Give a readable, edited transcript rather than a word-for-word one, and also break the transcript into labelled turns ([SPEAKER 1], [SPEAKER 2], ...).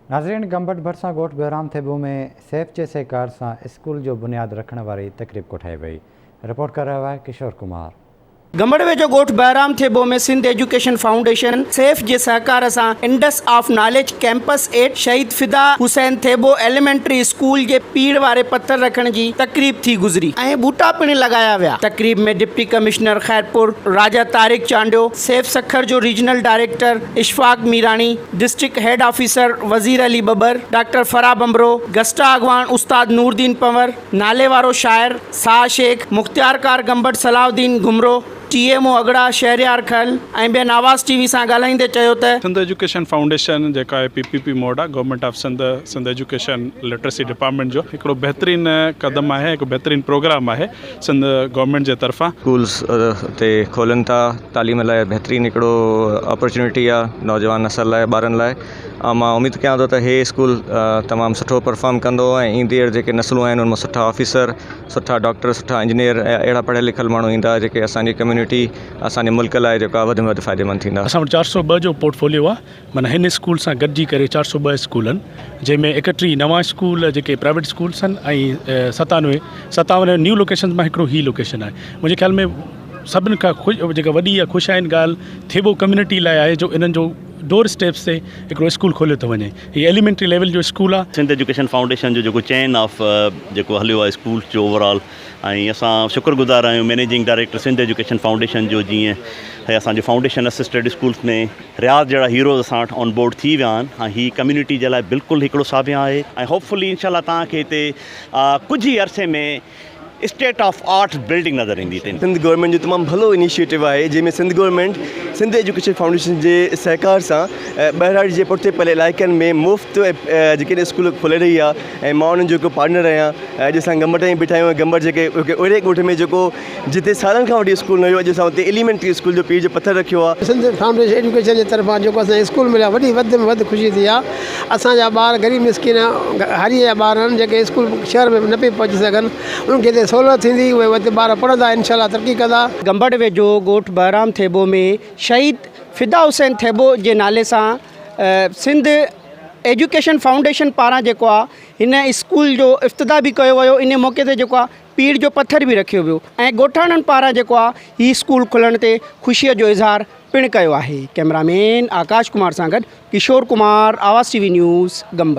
[SPEAKER 1] नाज़रीन, गंबट भरसा ॻोठ बहराम थेबो में सेफ जे सहकार सां स्कूल जो बुनियाद रखण वारी तकरीब कोठाई वई। रिपोर्ट कर रहा है किशोर कुमार।
[SPEAKER 2] गंबड़ वेझो ॻोठ बहराम थेबो में सिंध एजुकेशन फाउंडेशन सेफ जे सहकार सां इंडस ऑफ नॉलेज कैंपस 8 शहीद फिदा हुसैन थेबो एलिमेंट्री स्कूल के पीड़ वारे पत्थर रखण जी तकरीब थी गुजरी ऐं बूटा पिण लगाया विया। तकरीब में डिप्टी कमिश्नर खैरपुर राजा तारिक चांडियो, सेफ सखर जो regional director Ishfaq Mirani, district head officer Wazir Ali बबर, डॉक्टर फरा बम्बरो, गस्टा अगवान उस्ताद नूरदीन पंवर, नाले वारो शायर शाह शेख, मुख्तियार कार गंबट सलाउद्दीन घुमरो, TMO अगड़ा शहरियार खल ऐं ॿियनि आवाज़ TV सां ॻाल्हाईंदे चयो त
[SPEAKER 3] सिंध एजुकेशन फाउंडेशन जेका आहे PPP मोड आहे government of Sindh education literacy department जो हिकिड़ो बहितरीन कदम आहे, हिकु बहितरीन प्रोग्राम आहे सिंध गवर्नमेंट जे तरफ़ां।
[SPEAKER 4] स्कूल्स ते खोलनि था तालीम लाइ बहितरीन हिकिड़ो अपॉर्चुनिटी आहे नौजवान नसल लाइ, ॿारनि लाइ। मां उमेदु कयां थो त हे स्कूल तमामु सुठो परफॉर्म कंदो ऐं ईंदड़ जेके नस्लूं आहिनि उनमें सुठा ऑफिसर, सुठा डॉक्टर, सुठा इंजीनियर, अहिड़ा पढ़ियल लिखियल माण्हू ईंदा जेके असांजी कम्युनिटी, असांजे मुल्क लाइ जेका वधि में वधि फ़ाइदेमंद थींदा।
[SPEAKER 5] असां वटि 402 जो पोर्टफोलियो आहे, माना हिन स्कूल सां गॾिजी करे 402 स्कूल आहिनि, जंहिंमें 31 नवां स्कूल जेके प्राइवेट स्कूल्स आहिनि ऐं 57 न्यू लोकेशन मां हिकिड़ो ही लोकेशन आहे। मुंहिंजे ख़्याल में सभिनि खां जेका वॾी ख़ुशि आहिनि ॻाल्हि थेबो कम्युनिटी लाइ आहे जो इन्हनि जो डोर स्टेप्स से हिकिड़ो स्कूल खोलियो थो वञे। हीअ एलिमेंट्री लेवल जो स्कूल आहे।
[SPEAKER 6] सिंध एजुकेशन फाउंडेशन जो जेको चेन ऑफ जेको हलियो आहे स्कूल जो ओवरऑल, ऐं असां शुक्रगुज़ार आहियूं managing director Sindh education foundation जो, जीअं असांजे फाउंडेशन असिस्टेड स्कूल्स में रियाज़ जहिड़ा हीरोज़ असां वटि ऑन बोर्ड थी विया आहिनि ऐं हीअ कम्युनिटी जे लाइ बिल्कुलु हिकिड़ो साबिया आहे। ऐं होपफुली इंशाल्लाह तव्हांखे हिते कुझु ई अरसे में स्टेट ऑफ आर्ट बिल्डिंग नज़र ईंदी।
[SPEAKER 7] सिंध गवर्नमेंट जो तमामु भलो इनिशिएटिव आहे, जंहिंमें Sindh government Sindh education foundation जे सहकार सां बहराइच जे पुठिते पले इलाइक़नि में मुफ़्त जेके स्कूल खोले रही आहे। ऐं मां उन्हनि जो हिकु पार्टनर आहियां। अॼु असां गंबट में बीठा आहियूं। गंबट जेके अहिड़े ॻोठ में जेको जिते सालनि खां वठी स्कूल न हुयो, अॼु असां हुते एलिमेंट्री स्कूल जो पीर जो पथर रखियो आहे।
[SPEAKER 8] सिंध फाउंडेशन एजुकेशन जे तरफ़ां जेको असांखे स्कूल मिलिया, वधि में वधि ख़ुशी थी आहे। असांजा ॿार ग़रीब मिसकिन हारी जा ॿार आहिनि जेके स्कूल शहर में न पई पहुची सघनि, उनखे हिते सहूलियत थींदी, उहे वधि ॿार पढ़ंदा, इंशाल्लाह तरक़ी कंदा।
[SPEAKER 2] गंबड़ वेझो ॻोठ बहराम थेबो में शहीद फिदा हुसैन थेबो जे नाले सां सिंध एजुकेशन फाउंडेशन पारां जेको आहे हिन स्कूल जो इफ़्तिताह बि कयो वियो। इन मौक़े ते जेको आहे पीर जो पत्थर बि रखियो वियो ऐं ॻोठाणनि पारां जेको आहे हीउ स्कूल खुलण ते ख़ुशीअ जो इज़हार पिणु कयो आहे। कैमरामैन आकाश कुमार सां गॾु किशोर कुमार, आवाज़ TV न्यूज़, गंबट।